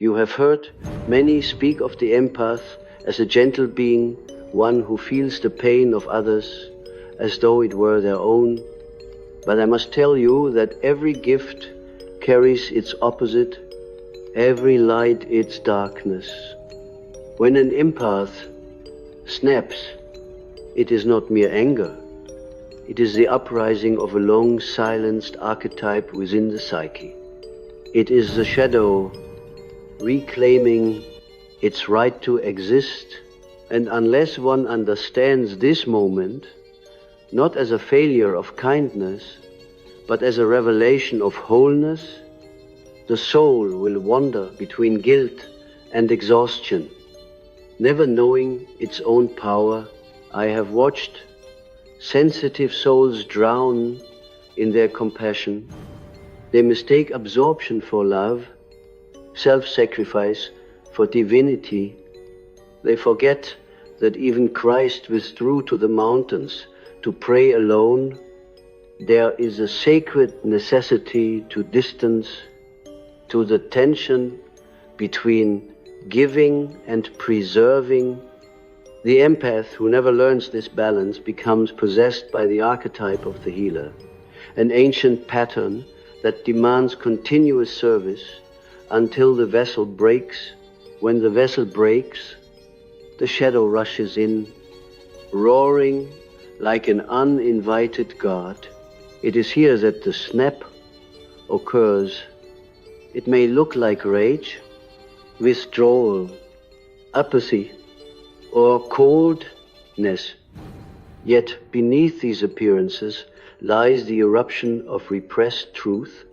You have heard many speak of the empath as a gentle being, one who feels the pain of others as though it were their own. But I must tell you that every gift carries its opposite, every light its darkness. When an empath snaps, it is not mere anger. It is the uprising of a long silenced archetype within the psyche. It is the shadow reclaiming its right to exist, and unless one understands this moment, not as a failure of kindness, but as a revelation of wholeness, the soul will wander between guilt and exhaustion. Never knowing its own power, I have watched sensitive souls drown in their compassion. They mistake absorption for love, self-sacrifice for divinity. They forget that even Christ withdrew to the mountains to pray alone. There is a sacred necessity to distance, to the tension between giving and preserving. The empath who never learns this balance becomes possessed by the archetype of the healer, an ancient pattern that demands continuous service until the vessel breaks. When the vessel breaks, the shadow rushes in, roaring like an uninvited god. It is here that the snap occurs. It may look like rage, withdrawal, apathy, or coldness. Yet beneath these appearances lies the eruption of repressed truth.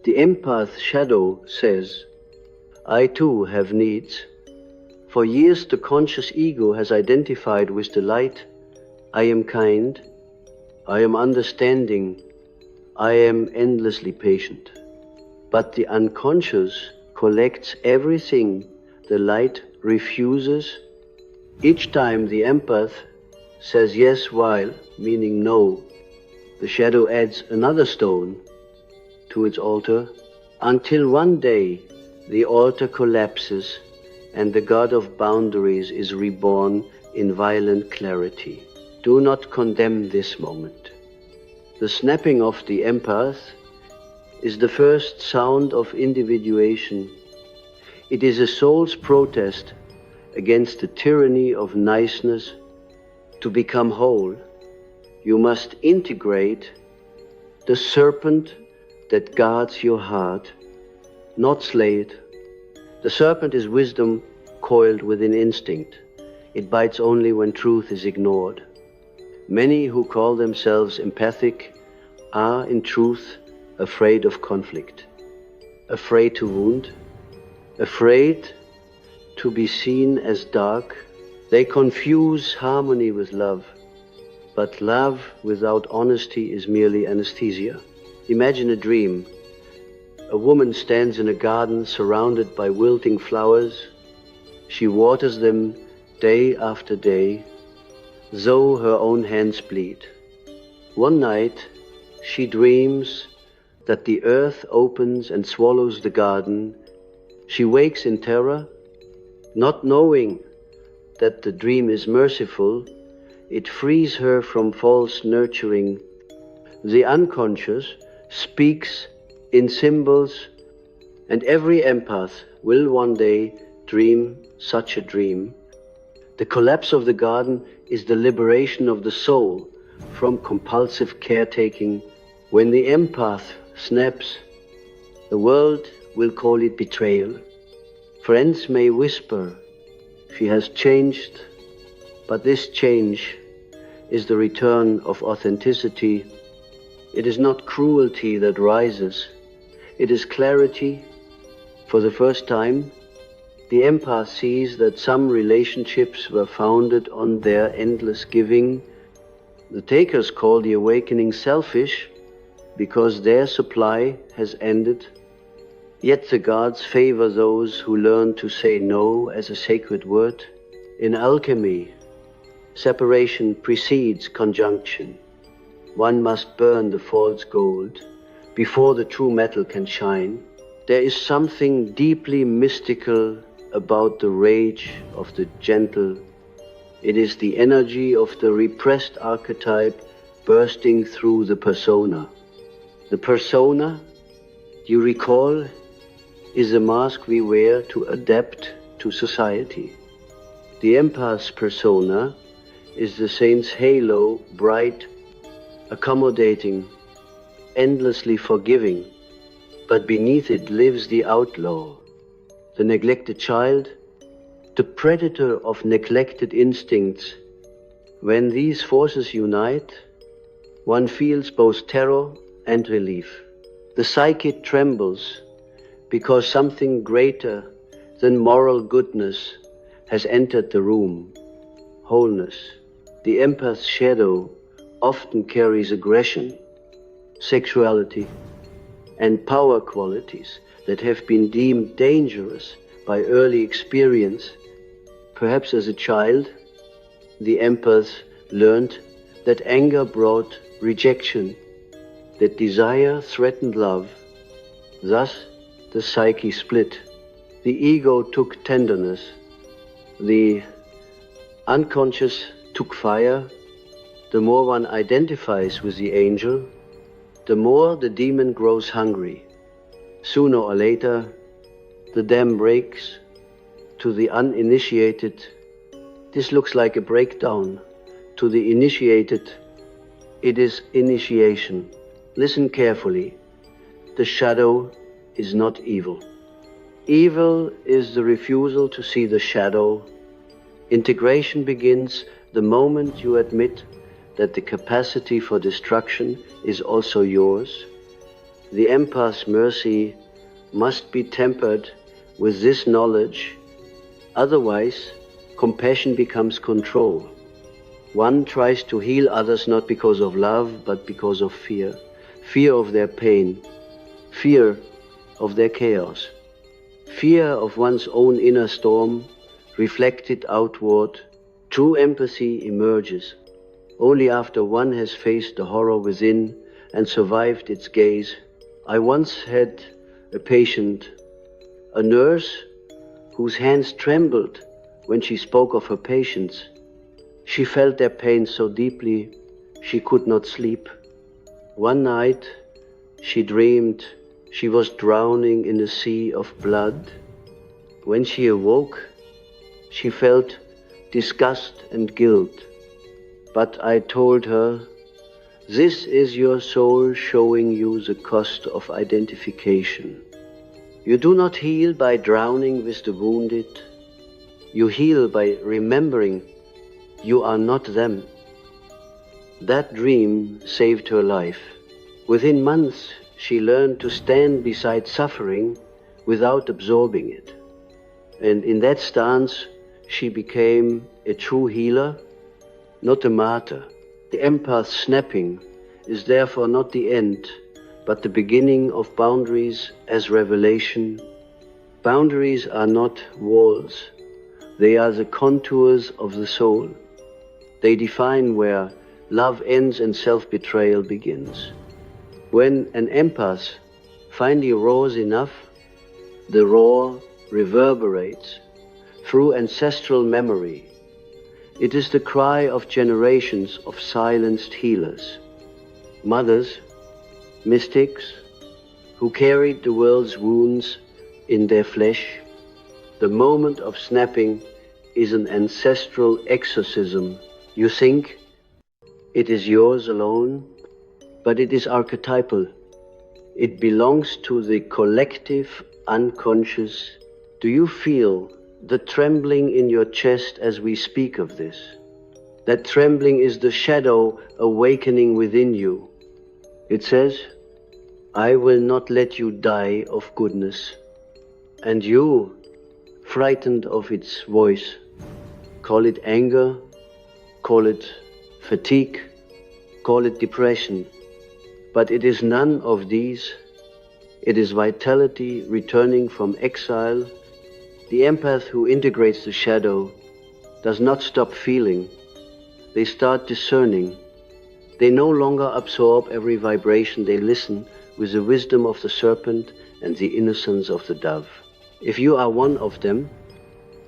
The empath shadow says, I too have needs. For years the conscious ego has identified with the light. I am kind, I am understanding, I am endlessly patient. But the unconscious collects everything the light refuses. Each time the empath says yes while meaning no, the shadow adds another stone to its altar, until one day the altar collapses and the god of boundaries is reborn in violent clarity. Do not condemn this moment. The snapping of the empath is the first sound of individuation. It is a soul's protest against the tyranny of niceness. To become whole, you must integrate the serpent that guards your heart, not slay it. The serpent is wisdom coiled within instinct. It bites only when truth is ignored. Many who call themselves empathic are, in truth, afraid of conflict, afraid to wound, afraid to be seen as dark. They confuse harmony with love, but love without honesty is merely anesthesia. Imagine a dream. A woman stands in a garden surrounded by wilting flowers. She waters them day after day, though her own hands bleed. One night, she dreams that the earth opens and swallows the garden. She wakes in terror, not knowing that the dream is merciful. It frees her from false nurturing. The unconscious speaks in symbols, and every empath will one day dream such a dream. The collapse of the garden is the liberation of the soul from compulsive caretaking. When the empath snaps, the world will call it betrayal. Friends may whisper, she has changed, but this change is the return of authenticity. It is not cruelty that rises, it is clarity. For the first time, the empath sees that some relationships were founded on their endless giving. The takers call the awakening selfish because their supply has ended. Yet the gods favor those who learn to say no as a sacred word. In alchemy, separation precedes conjunction. One must burn the false gold before the true metal can shine. There is something deeply mystical about the rage of the gentle. It is the energy of the repressed archetype bursting through the persona. The persona, you recall, is a mask we wear to adapt to society. The empath's persona is the saint's halo, bright, accommodating, endlessly forgiving, but beneath it lives the outlaw, the neglected child, the predator of neglected instincts. When these forces unite, one feels both terror and relief. The psyche trembles because something greater than moral goodness has entered the room, wholeness. The empath's shadow often carries aggression, sexuality, and power qualities that have been deemed dangerous by early experience. Perhaps as a child, the empath learned that anger brought rejection, that desire threatened love. Thus, the psyche split. The ego took tenderness. The unconscious took fire. The more one identifies with the angel, the more the demon grows hungry. Sooner or later, the dam breaks. To the uninitiated, this looks like a breakdown. To the initiated, it is initiation. Listen carefully. The shadow is not evil. Evil is the refusal to see the shadow. Integration begins the moment you admit that the capacity for destruction is also yours. The empath's mercy must be tempered with this knowledge. Otherwise, compassion becomes control. One tries to heal others not because of love, but because of fear. Fear of their pain, fear of their chaos, fear of one's own inner storm, reflected outward. True empathy emerges only after one has faced the horror within and survived its gaze. I once had a patient, a nurse, whose hands trembled when she spoke of her patients. She felt their pain so deeply she could not sleep. One night she dreamed she was drowning in a sea of blood. When she awoke, she felt disgust and guilt. But I told her, this is your soul showing you the cost of identification. You do not heal by drowning with the wounded. You heal by remembering you are not them. That dream saved her life. Within months, she learned to stand beside suffering without absorbing it. And in that stance, she became a true healer, not a martyr. The empath snapping is therefore not the end, but the beginning of boundaries as revelation. Boundaries are not walls. They are the contours of the soul. They define where love ends and self-betrayal begins. When an empath finally roars enough, the roar reverberates through ancestral memory. It is the cry of generations of silenced healers, mothers, mystics, who carried the world's wounds in their flesh. The moment of snapping is an ancestral exorcism. You think it is yours alone, but it is archetypal. It belongs to the collective unconscious. Do you feel the trembling in your chest as we speak of this? That trembling is the shadow awakening within you. It says, I will not let you die of goodness. And you, frightened of its voice, call it anger, call it fatigue, call it depression. But it is none of these. It is vitality returning from exile. The empath who integrates the shadow does not stop feeling. They start discerning. They no longer absorb every vibration. They listen with the wisdom of the serpent and the innocence of the dove. If you are one of them,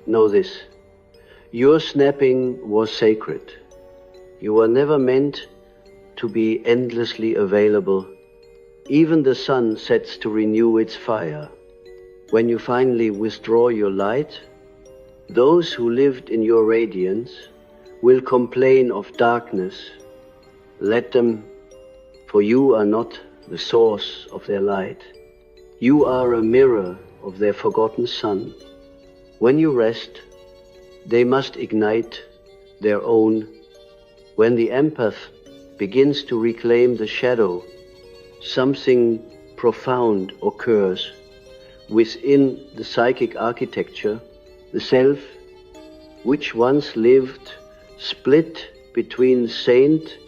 know this: your snapping was sacred. You were never meant to be endlessly available. Even the sun sets to renew its fire. When you finally withdraw your light, those who lived in your radiance will complain of darkness. Let them, for you are not the source of their light. You are a mirror of their forgotten sun. When you rest, they must ignite their own. When the empath begins to reclaim the shadow, something profound occurs. Within the psychic architecture, the self, which once lived split between saint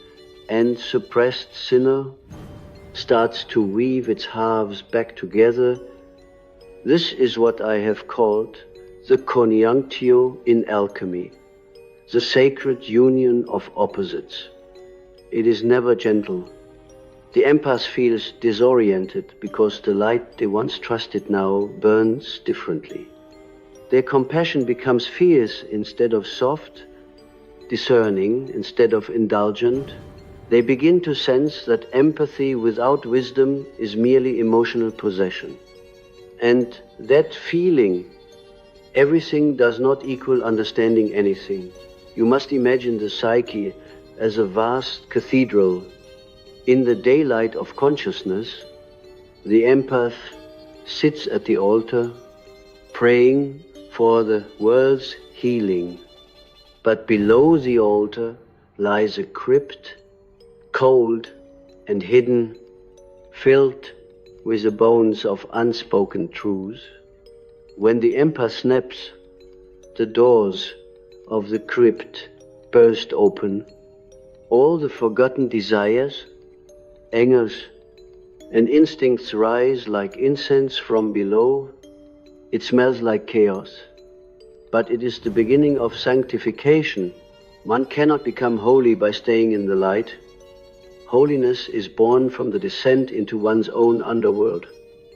and suppressed sinner, starts to weave its halves back together. This is what I have called the conjunctio in alchemy, the sacred union of opposites. It is never gentle. The empath feels disoriented because the light they once trusted now burns differently. Their compassion becomes fierce instead of soft, discerning instead of indulgent. They begin to sense that empathy without wisdom is merely emotional possession. And that feeling, everything does not equal understanding anything. You must imagine the psyche as a vast cathedral. In the daylight of consciousness, the empath sits at the altar, praying for the world's healing. But below the altar lies a crypt, cold and hidden, filled with the bones of unspoken truths. When the empath snaps, the doors of the crypt burst open. All the forgotten desires, angers, and instincts rise like incense from below. It smells like chaos, but it is the beginning of sanctification. One cannot become holy by staying in the light. Holiness is born from the descent into one's own underworld.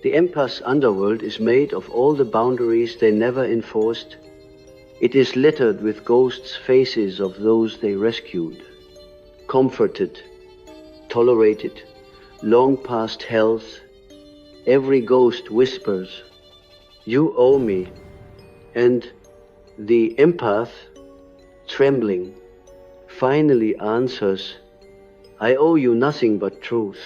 The empath's underworld is made of all the boundaries they never enforced. It is littered with ghosts' faces of those they rescued, comforted, tolerated, long past health. Every ghost whispers, "You owe me." And the empath, trembling, finally answers, "I owe you nothing but truth."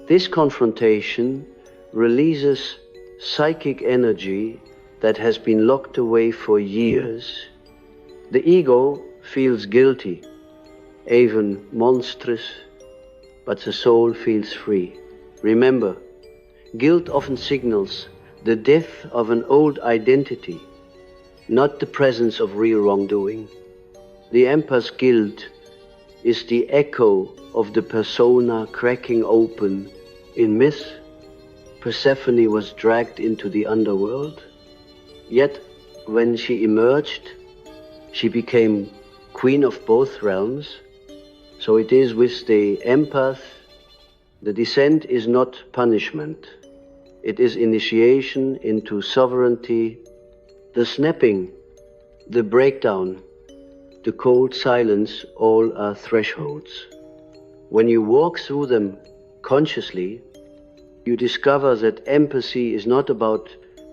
This confrontation releases psychic energy that has been locked away for years. The ego feels guilty, even monstrous, but the soul feels free. Remember, guilt often signals the death of an old identity, not the presence of real wrongdoing. The empath's guilt is the echo of the persona cracking open. In myth, Persephone was dragged into the underworld, yet when she emerged, she became queen of both realms. So it is with the empath. The descent is not punishment. It is initiation into sovereignty. The snapping, the breakdown, the cold silence, all are thresholds. When you walk through them consciously, you discover that empathy is not about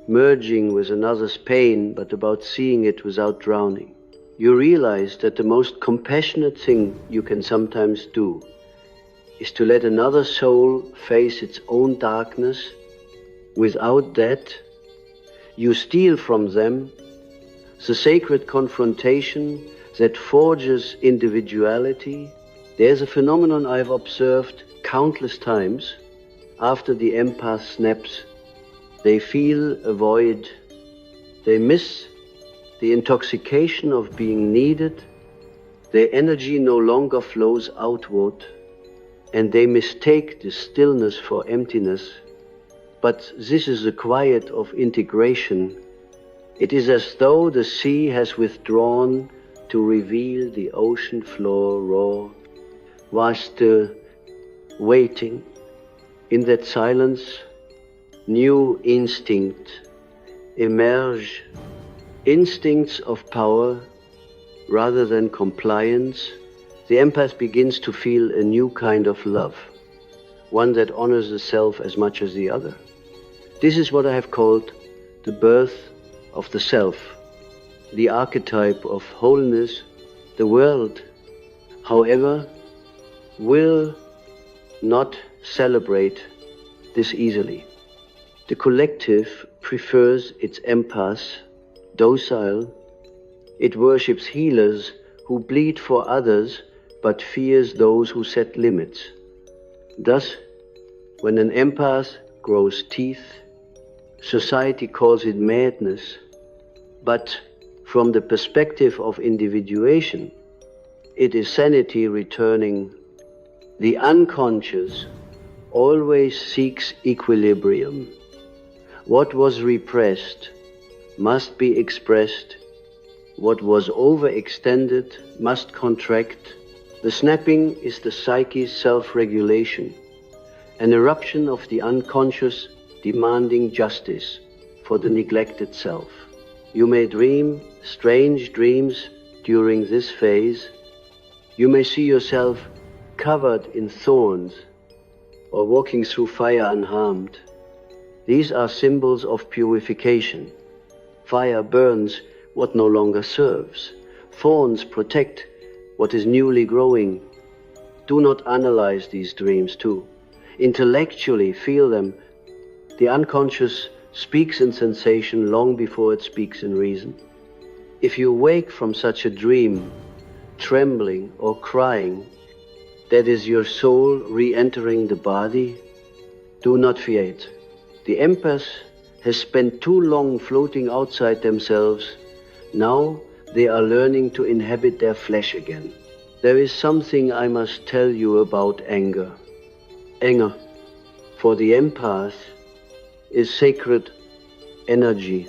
merging with another's pain, but about seeing it without drowning. You realize that the most compassionate thing you can sometimes do is to let another soul face its own darkness. Without that, you steal from them the sacred confrontation that forges individuality. There's a phenomenon I've observed countless times. After the empath snaps, they feel a void. They miss the intoxication of being needed. Their energy no longer flows outward, and they mistake the stillness for emptiness. But this is the quiet of integration. It is as though the sea has withdrawn to reveal the ocean floor raw, while still waiting. In that silence, new instinct emerge, instincts of power rather than compliance. The empath begins to feel a new kind of love, one that honors the self as much as the other. This is what I have called the birth of the self, the archetype of wholeness. The world, however, will not celebrate this easily. The collective prefers its empaths docile. It worships healers who bleed for others but fears those who set limits. Thus, when an empath grows teeth, society calls it madness, but from the perspective of individuation, it is sanity returning. The unconscious always seeks equilibrium. What was repressed must be expressed. What was overextended must contract. The snapping is the psyche's self-regulation, an eruption of the unconscious demanding justice for the neglected self. You may dream strange dreams during this phase. You may see yourself covered in thorns or walking through fire unharmed. These are symbols of purification. Fire burns what no longer serves. Thorns protect what is newly growing. Do not analyze these dreams too. Intellectually feel them. The unconscious speaks in sensation long before it speaks in reason. If you wake from such a dream, trembling or crying, that is your soul re-entering the body. Do not fear it. The empath has spent too long floating outside themselves. Now they are learning to inhabit their flesh again. There is something I must tell you about anger. Anger, for the empath, is sacred energy.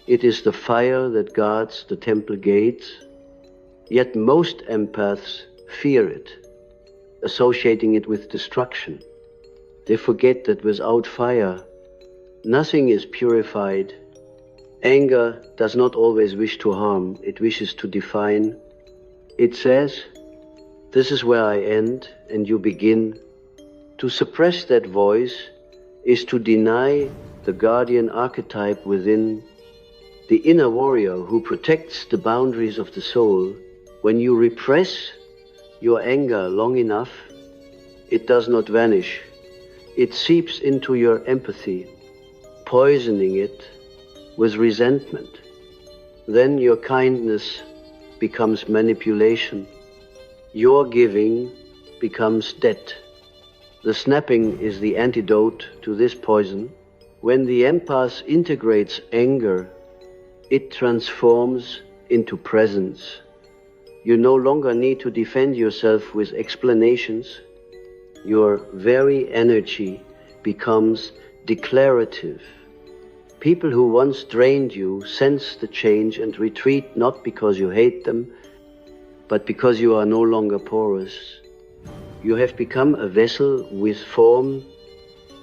It is the fire that guards the temple gates. Yet most empaths fear it, associating it with destruction. They forget that without fire, nothing is purified. Anger does not always wish to harm, it wishes to define. It says, "This is where I end and you begin." To suppress that voice is to deny the guardian archetype within, the inner warrior who protects the boundaries of the soul. When you repress your anger long enough, it does not vanish. It seeps into your empathy, poisoning it with resentment. Then your kindness becomes manipulation. Your giving becomes debt. The snapping is the antidote to this poison. When the empath integrates anger, it transforms into presence. You no longer need to defend yourself with explanations. Your very energy becomes declarative. People who once drained you sense the change and retreat not because you hate them, but because you are no longer porous. You have become a vessel with form.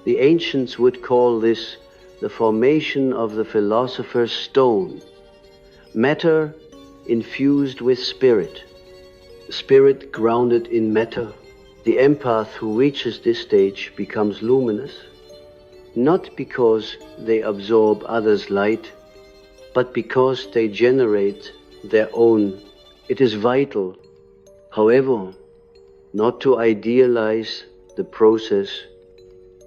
The ancients would call this the formation of the philosopher's stone. Matter infused with spirit, spirit grounded in matter. The empath who reaches this stage becomes luminous, not because they absorb others' light, but because they generate their own. It is vital, however, not to idealize the process.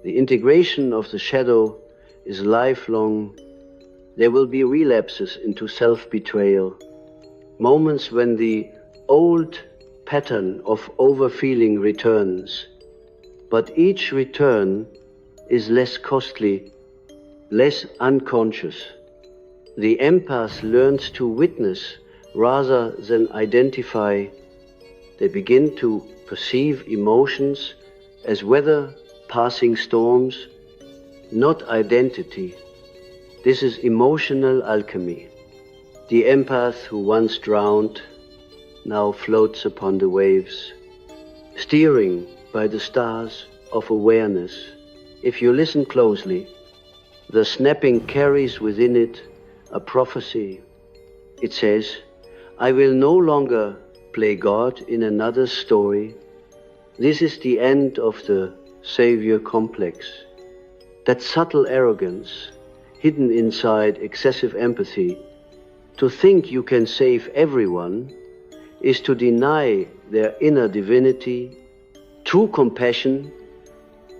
The integration of the shadow is lifelong. There will be relapses into self-betrayal, moments when the old pattern of overfeeling returns. But each return is less costly, less unconscious. The empath learns to witness rather than identify. They begin to perceive emotions as weather passing storms, not identity. This is emotional alchemy. The empath who once drowned now floats upon the waves, steering by the stars of awareness. If you listen closely, The snapping carries within it a prophecy. It says, I will no longer play God in another story. This is the end of the savior complex. That subtle arrogance, hidden inside excessive empathy, to think you can save everyone, is to deny their inner divinity. True compassion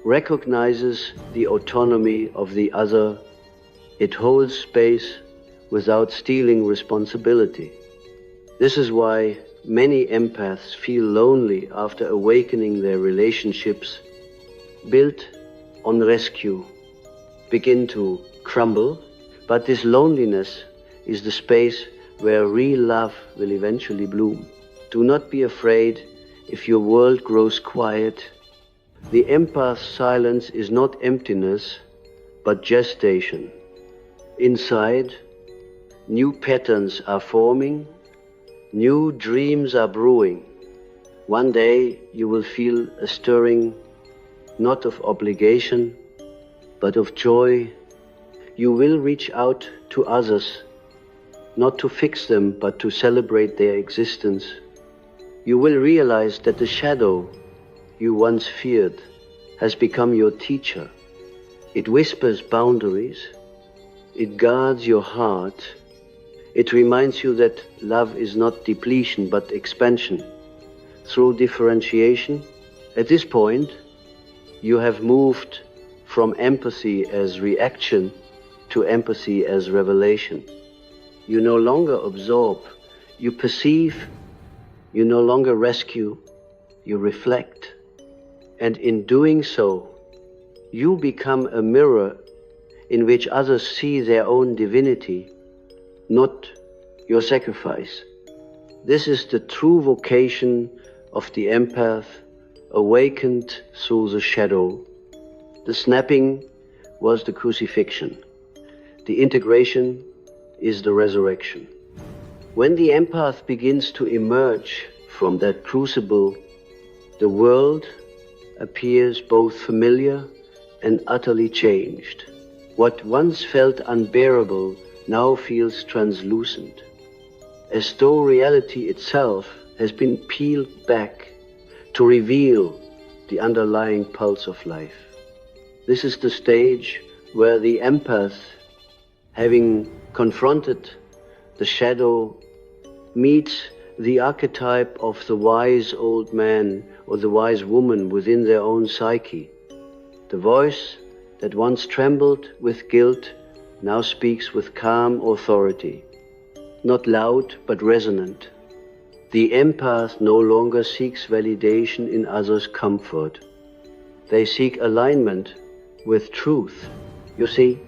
recognizes the autonomy of the other. It holds space without stealing responsibility. This is why many empaths feel lonely after awakening. Their relationships, built on rescue, begin to crumble, but this loneliness is the space where real love will eventually bloom. Do not be afraid if your world grows quiet. The empath's silence is not emptiness, but gestation. Inside, new patterns are forming, new dreams are brewing. One day you will feel a stirring, not of obligation, but of joy. You will reach out to others, not to fix them, but to celebrate their existence. You will realize that the shadow you once feared has become your teacher. It whispers boundaries. It guards your heart. It reminds you that love is not depletion, but expansion through differentiation. At this point, you have moved from empathy as reaction to empathy as revelation. You no longer absorb, you perceive. You no longer rescue, you reflect. And in doing so, you become a mirror in which others see their own divinity, not your sacrifice. This is the true vocation of the empath, awakened through the shadow. The snapping was the crucifixion. The integration is the resurrection. When the empath begins to emerge from that crucible, the world appears both familiar and utterly changed. What once felt unbearable now feels translucent, as though reality itself has been peeled back to reveal the underlying pulse of life. This is the stage where the empath, having confronted the shadow, meets the archetype of the wise old man or the wise woman within their own psyche. The voice that once trembled with guilt now speaks with calm authority, not loud but resonant. The empath no longer seeks validation in others' comfort. They seek alignment with truth. You see,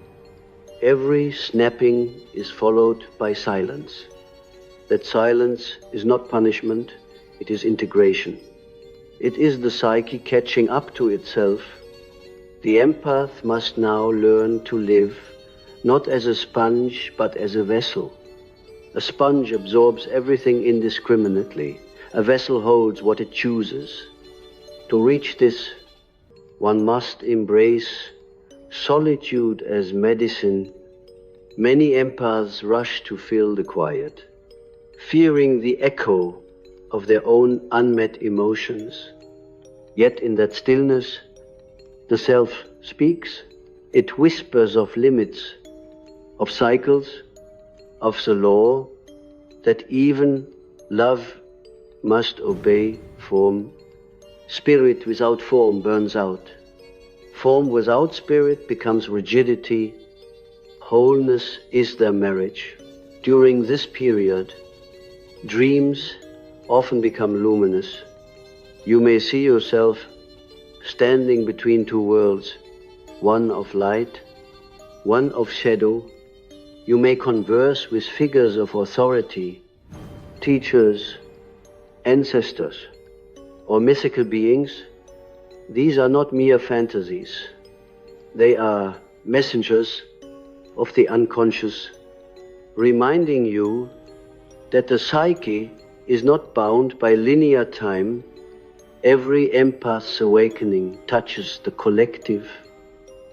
every snapping is followed by silence. That silence is not punishment, it is integration. It is the psyche catching up to itself. The empath must now learn to live not as a sponge, but as a vessel. A sponge absorbs everything indiscriminately. A vessel holds what it chooses. To reach this, one must embrace solitude as medicine. Many empaths rush to fill the quiet, fearing the echo of their own unmet emotions. Yet in that stillness, the self speaks. It whispers of limits, of cycles, of the law that even love must obey form. Spirit without form burns out. Form without spirit becomes rigidity. Wholeness is their marriage. During this period, dreams often become luminous. You may see yourself standing between two worlds, one of light, one of shadow. You may converse with figures of authority, teachers, ancestors, or mythical beings. These are not mere fantasies. They are messengers of the unconscious, reminding you that the psyche is not bound by linear time. Every empath's awakening touches the collective.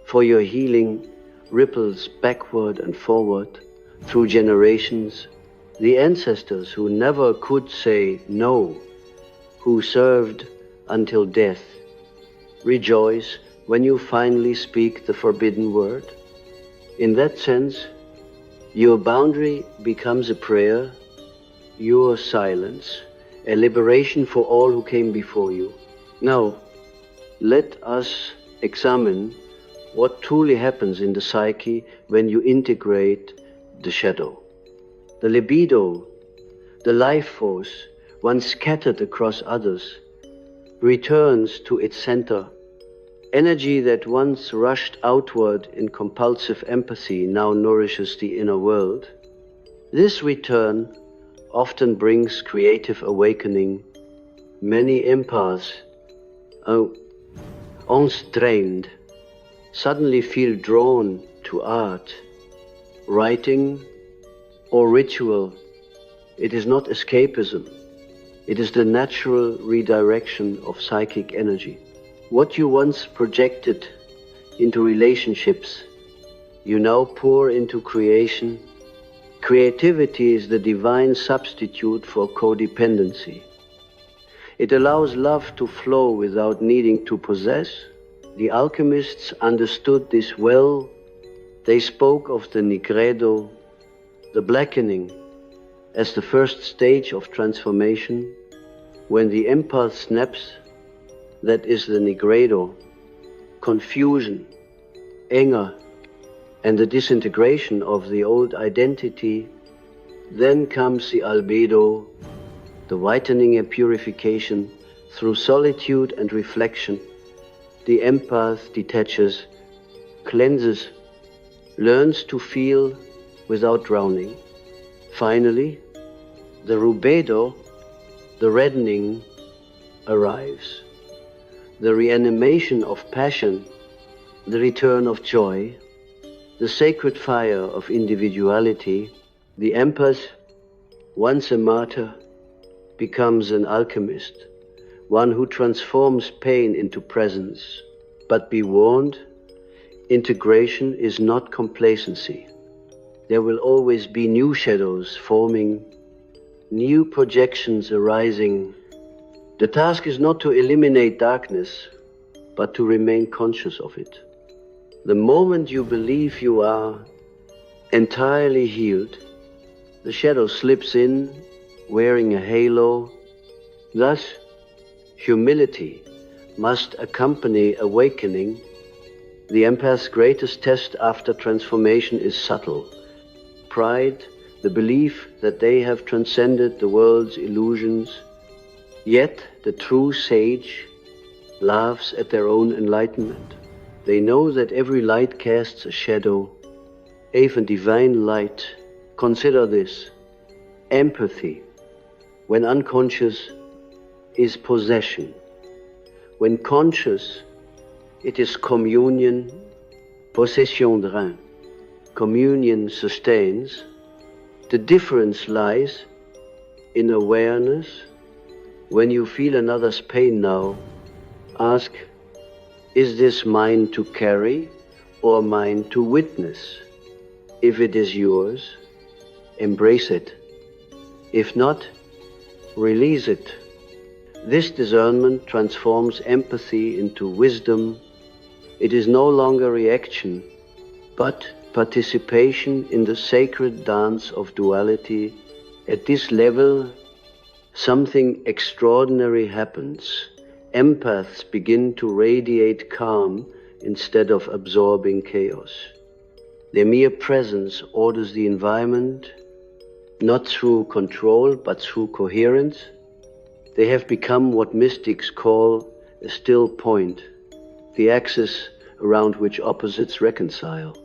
For your healing, ripples backward and forward through generations. The ancestors who never could say no, who served until death, rejoice when you finally speak the forbidden word. In that sense, your boundary becomes a prayer, your silence, a liberation for all who came before you. Now, let us examine what truly happens in the psyche when you integrate the shadow. The libido, the life force, once scattered across others, returns to its center. Energy that once rushed outward in compulsive empathy now nourishes the inner world. This return often brings creative awakening. Many empaths, unstrained, suddenly feel drawn to art, writing, or ritual. It is not escapism. It is the natural redirection of psychic energy. What you once projected into relationships, you now pour into creation. Creativity is the divine substitute for codependency. It allows love to flow without needing to possess. The alchemists understood this well. They spoke of the nigredo, the blackening, as the first stage of transformation. When the empath snaps, that is the nigredo, confusion, anger, and the disintegration of the old identity. Then comes the albedo, the whitening and purification through solitude and reflection. The empath detaches, cleanses, learns to feel without drowning. Finally, the rubedo, the reddening, arrives. The reanimation of passion, the return of joy, the sacred fire of individuality. The empath, once a martyr, becomes an alchemist, one who transforms pain into presence. But be warned, integration is not complacency. There will always be new shadows forming, new projections arising. The task is not to eliminate darkness, but to remain conscious of it. The moment you believe you are entirely healed, the shadow slips in, wearing a halo. Thus, humility must accompany awakening. The empath's greatest test after transformation is subtle. Pride, the belief that they have transcended the world's illusions. Yet the true sage laughs at their own enlightenment. They know that every light casts a shadow, even divine light. Consider this. Empathy, when unconscious, is possession. When conscious, it is communion, possession de rein. Communion sustains. The difference lies in awareness. When you feel another's pain now, ask, is this mine to carry or mine to witness? If it is yours, embrace it. If not, release it. This discernment transforms empathy into wisdom. It is no longer reaction, but participation in the sacred dance of duality. At this level, something extraordinary happens. Empaths begin to radiate calm instead of absorbing chaos. Their mere presence orders the environment, not through control, but through coherence. They have become what mystics call a still point, the axis around which opposites reconcile.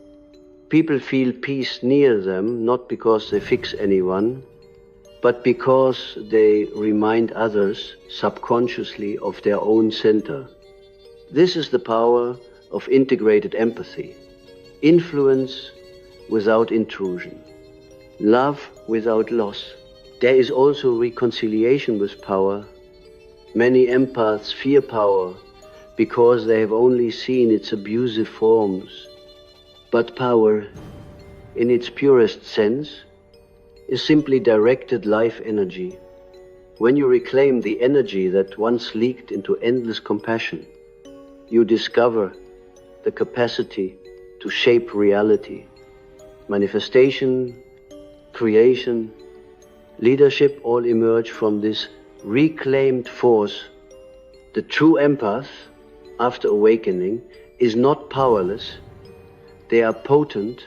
People feel peace near them, not because they fix anyone, but because they remind others subconsciously of their own center. This is the power of integrated empathy. Influence without intrusion. Love without loss. There is also reconciliation with power. Many empaths fear power because they have only seen its abusive forms. But power, in its purest sense, is simply directed life energy. When you reclaim the energy that once leaked into endless compassion, you discover the capacity to shape reality. Manifestation, creation, leadership all emerge from this reclaimed force. The true empath, after awakening, is not powerless. They are potent,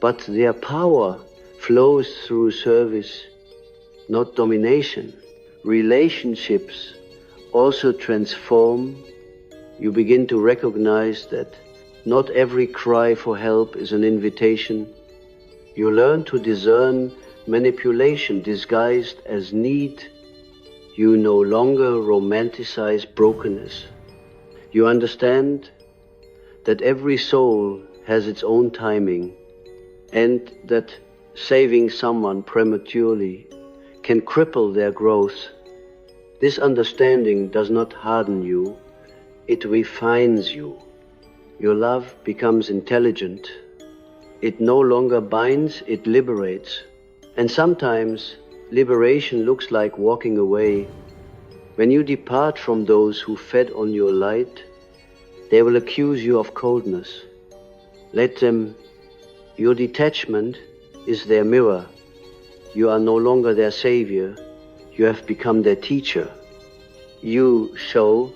but their power flows through service, not domination. Relationships also transform. You begin to recognize that not every cry for help is an invitation. You learn to discern manipulation disguised as need. You no longer romanticize brokenness. You understand that every soul has its own timing, and that saving someone prematurely can cripple their growth. This understanding does not harden you, it refines you. Your love becomes intelligent. It no longer binds, it liberates. And sometimes liberation looks like walking away. When you depart from those who fed on your light, they will accuse you of coldness. Let them. Your detachment is their mirror. You are no longer their savior. You have become their teacher. You show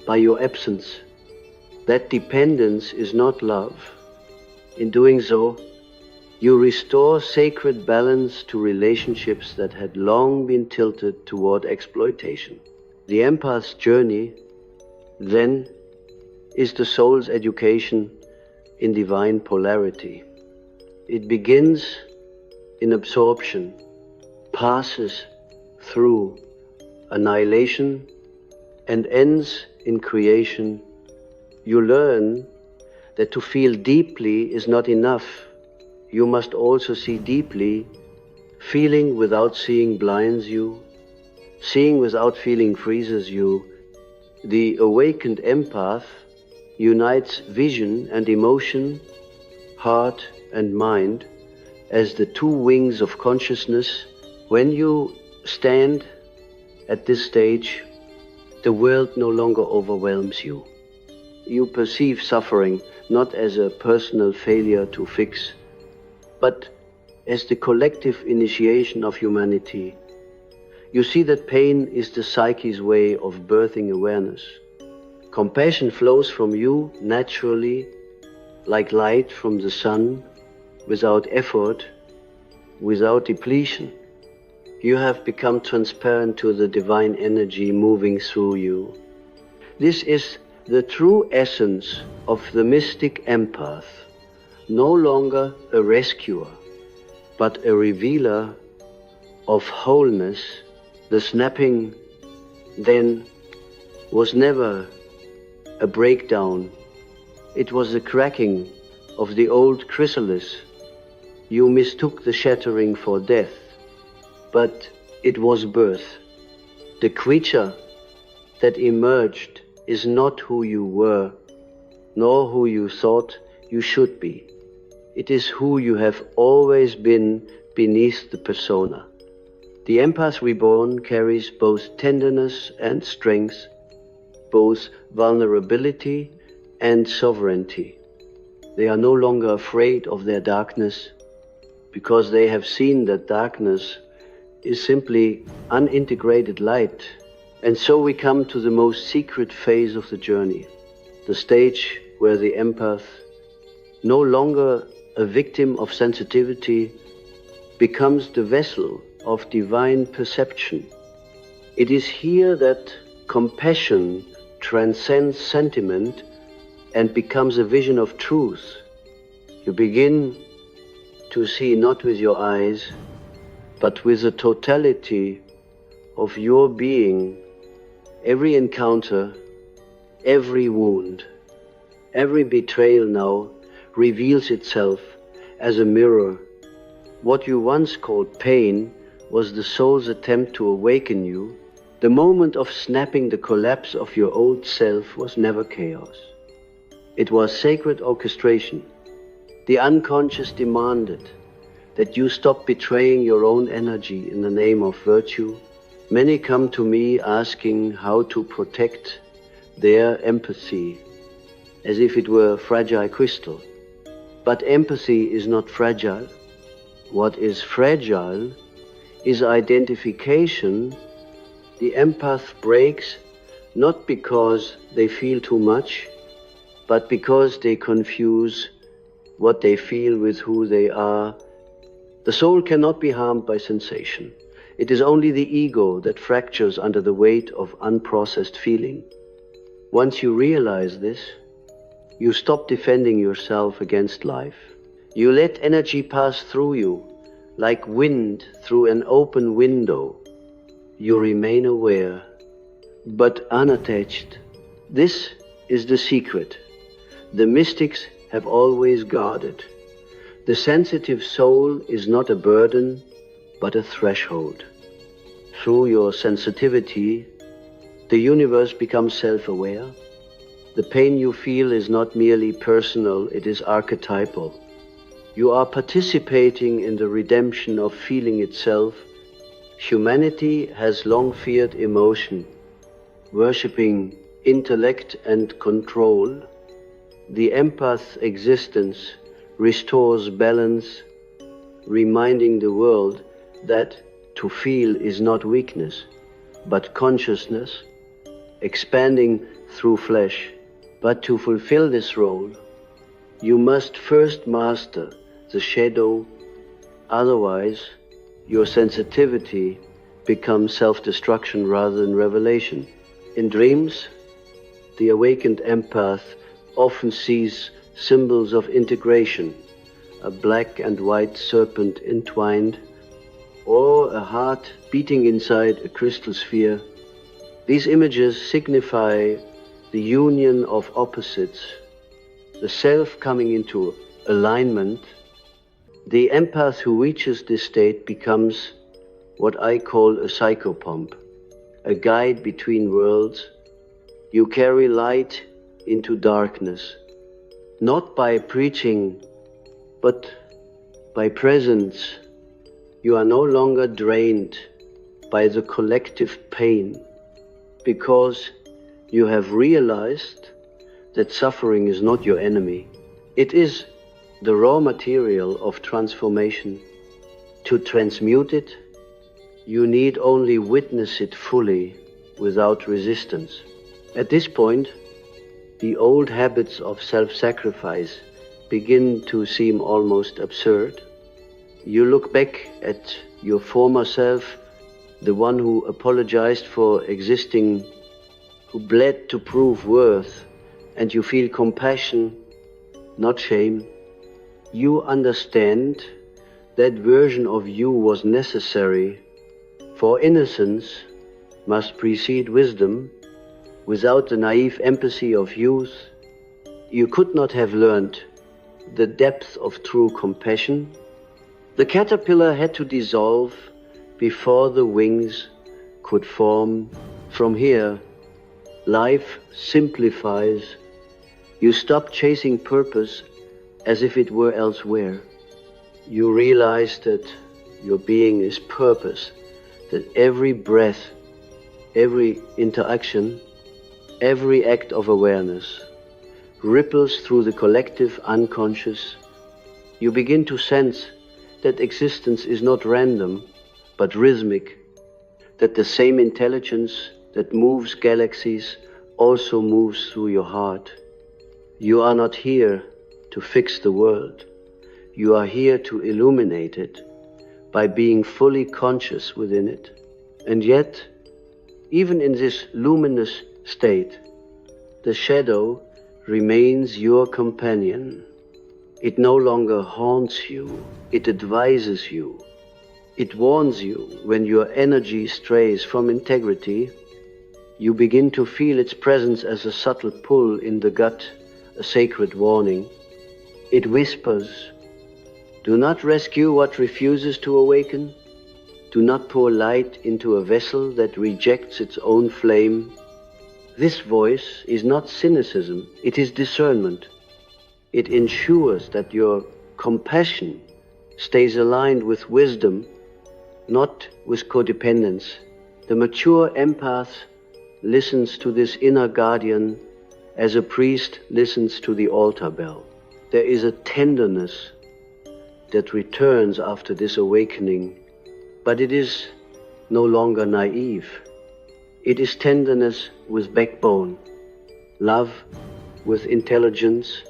by your absence that dependence is not love. In doing so, you restore sacred balance to relationships that had long been tilted toward exploitation. The empath's journey, then, is the soul's education in divine polarity. It begins in absorption, passes through annihilation, and ends in creation. You learn that to feel deeply is not enough. You must also see deeply. Feeling without seeing blinds you. Seeing without feeling freezes you. The awakened empath unites vision and emotion, heart and mind, as the two wings of consciousness. When you stand at this stage, the world no longer overwhelms you. You perceive suffering not as a personal failure to fix, but as the collective initiation of humanity. You see that pain is the psyche's way of birthing awareness. Compassion flows from you naturally, like light from the sun, without effort, without depletion. You have become transparent to the divine energy moving through you. This is the true essence of the mystic empath, no longer a rescuer, but a revealer of wholeness. The snapping then was never a breakdown. It was the cracking of the old chrysalis. You mistook the shattering for death, but it was birth. The creature that emerged is not who you were, nor who you thought you should be. It is who you have always been beneath the persona. The empath reborn carries both tenderness and strength, both vulnerability and sovereignty. They are no longer afraid of their darkness, because they have seen that darkness is simply unintegrated light. And so we come to the most secret phase of the journey, the stage where the empath, no longer a victim of sensitivity, becomes the vessel of divine perception. It is here that compassion transcends sentiment and becomes a vision of truth. You begin to see not with your eyes, but with the totality of your being. Every encounter, every wound, every betrayal now reveals itself as a mirror. What you once called pain was the soul's attempt to awaken you. The moment of snapping the collapse of your old self was never chaos. It was sacred orchestration. The unconscious demanded that you stop betraying your own energy in the name of virtue. Many come to me asking how to protect their empathy as if it were a fragile crystal. But empathy is not fragile. What is fragile is identification. The empath breaks not because they feel too much, but because they confuse what they feel with who they are. The soul cannot be harmed by sensation. It is only the ego that fractures under the weight of unprocessed feeling. Once you realize this, you stop defending yourself against life. You let energy pass through you, like wind through an open window. You remain aware, but unattached. This is the secret the mystics have always guarded. The sensitive soul is not a burden, but a threshold. Through your sensitivity, the universe becomes self-aware. The pain you feel is not merely personal, it is archetypal. You are participating in the redemption of feeling itself. Humanity has long feared emotion, worshipping intellect and control. The empath's existence restores balance, reminding the world that to feel is not weakness, but consciousness, expanding through flesh. But to fulfill this role, you must first master the shadow, otherwise your sensitivity becomes self-destruction rather than revelation. In dreams, the awakened empath often sees symbols of integration, a black and white serpent entwined, or a heart beating inside a crystal sphere. These images signify the union of opposites, the self coming into alignment. The empath who reaches this state becomes what I call a psychopomp, a guide between worlds. You carry light into darkness, not by preaching, but by presence. You are no longer drained by the collective pain, because you have realized that suffering is not your enemy. It is the raw material of transformation. To transmute it, you need only witness it fully, without resistance. At this point, the old habits of self-sacrifice begin to seem almost absurd. You look back at your former self, the one who apologized for existing, who bled to prove worth, and you feel compassion, not shame. You understand that version of you was necessary, for innocence must precede wisdom. Without the naive empathy of youth, you could not have learned the depth of true compassion. The caterpillar had to dissolve before the wings could form. From here, life simplifies. You stop chasing purpose as if it were elsewhere. You realize that your being is purpose, that every breath, every interaction, every act of awareness ripples through the collective unconscious. You begin to sense that existence is not random, but rhythmic, that the same intelligence that moves galaxies also moves through your heart. You are not here to fix the world. You are here to illuminate it by being fully conscious within it. And yet, even in this luminous state, the shadow remains your companion. It no longer haunts you, it advises you. It warns you when your energy strays from integrity. You begin to feel its presence as a subtle pull in the gut, a sacred warning. It whispers, do not rescue what refuses to awaken. Do not pour light into a vessel that rejects its own flame. This voice is not cynicism, it is discernment. It ensures that your compassion stays aligned with wisdom, not with codependence. The mature empath listens to this inner guardian as a priest listens to the altar bell. There is a tenderness that returns after this awakening, but it is no longer naive. It is tenderness with backbone, love with intelligence.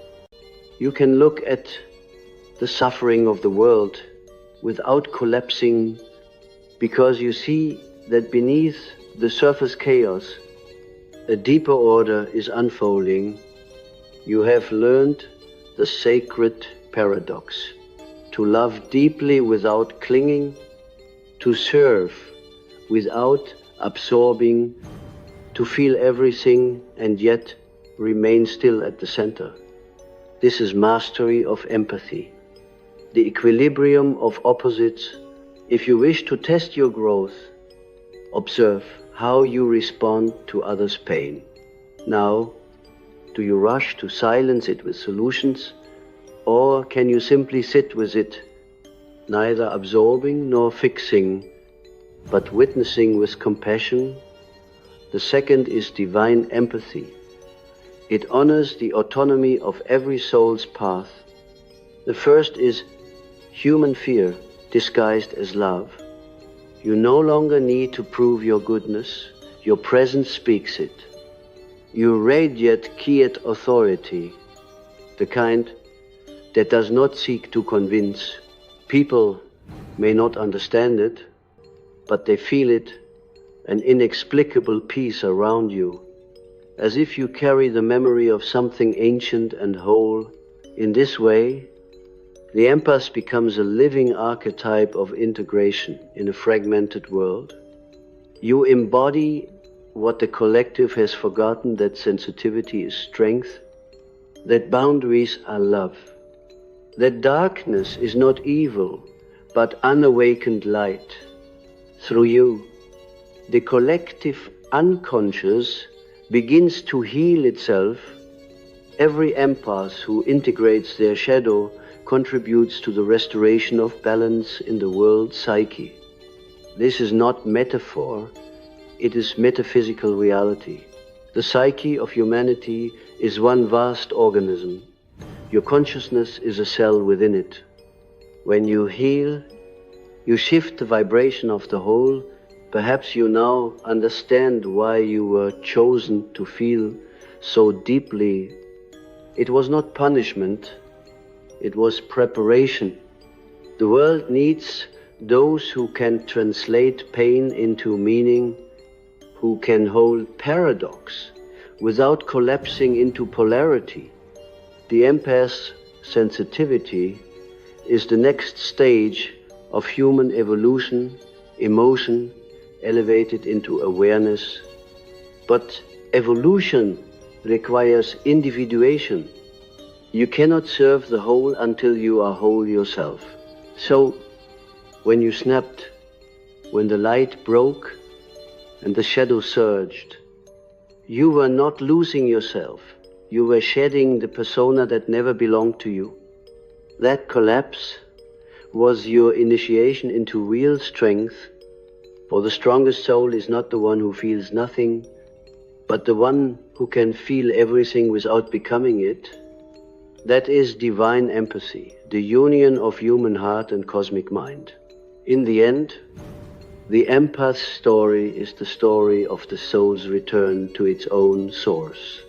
You can look at the suffering of the world without collapsing, because you see that beneath the surface chaos, a deeper order is unfolding. You have learned the sacred paradox: to love deeply without clinging, to serve without absorbing, to feel everything and yet remain still at the center. This is mastery of empathy, the equilibrium of opposites. If you wish to test your growth, observe how you respond to others' pain. Now, do you rush to silence it with solutions, or can you simply sit with it, neither absorbing nor fixing, but witnessing with compassion? The second is divine empathy. It honors the autonomy of every soul's path. The first is human fear disguised as love. You no longer need to prove your goodness. Your presence speaks it. You radiate quiet authority, the kind that does not seek to convince. People may not understand it, but they feel it, an inexplicable peace around you, as if you carry the memory of something ancient and whole. In this way, the empath becomes a living archetype of integration in a fragmented world. You embody what the collective has forgotten, that sensitivity is strength, that boundaries are love, that darkness is not evil, but unawakened light. Through you, the collective unconscious begins to heal itself. Every empath who integrates their shadow contributes to the restoration of balance in the world psyche. This is not metaphor, it is metaphysical reality. The psyche of humanity is one vast organism. Your consciousness is a cell within it. When you heal, you shift the vibration of the whole. Perhaps you now understand why you were chosen to feel so deeply. It was not punishment, it was preparation. The world needs those who can translate pain into meaning, who can hold paradox without collapsing into polarity. The empath's sensitivity is the next stage of human evolution, emotion elevated into awareness. But evolution requires individuation. You cannot serve the whole until you are whole yourself. So, when you snapped, when the light broke and the shadow surged, you were not losing yourself. You were shedding the persona that never belonged to you. That collapse was your initiation into real strength, for the strongest soul is not the one who feels nothing, but the one who can feel everything without becoming it. That is divine empathy, the union of human heart and cosmic mind. In the end, the empath's story is the story of the soul's return to its own source.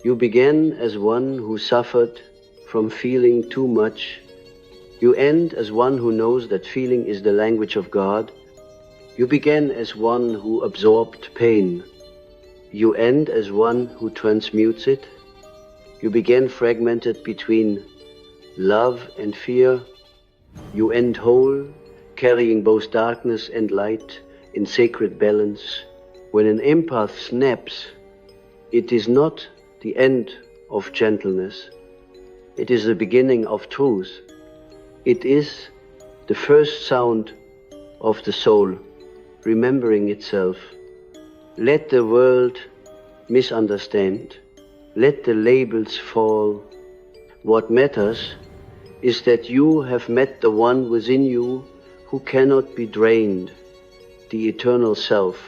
You began as one who suffered from feeling too much. You end as one who knows that feeling is the language of God. You began as one who absorbed pain. You end as one who transmutes it. You began fragmented between love and fear. You end whole, carrying both darkness and light in sacred balance. When an empath snaps, it is not the end of gentleness. It is the beginning of truth. It is the first sound of the soul remembering itself. Let the world misunderstand. Let the labels fall. What matters is that you have met the one within you who cannot be drained, the eternal self.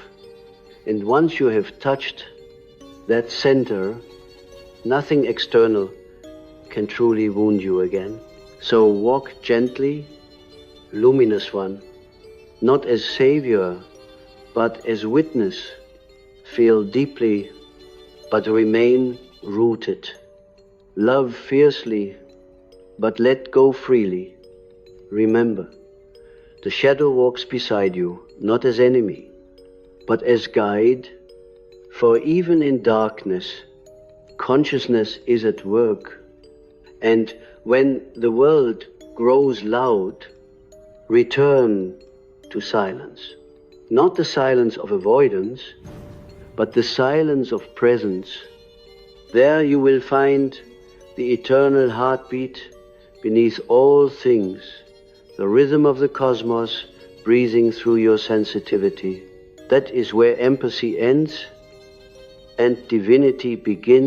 And once you have touched that center, nothing external can truly wound you again. So walk gently, luminous one, not as savior, but as witness. Feel deeply, but remain rooted. Love fiercely, but let go freely. Remember, the shadow walks beside you, not as enemy, but as guide, for even in darkness, consciousness is at work. And when the world grows loud, return to silence. Not the silence of avoidance, but the silence of presence. There you will find the eternal heartbeat beneath all things, the rhythm of the cosmos breathing through your sensitivity. That is where empathy ends and divinity begins.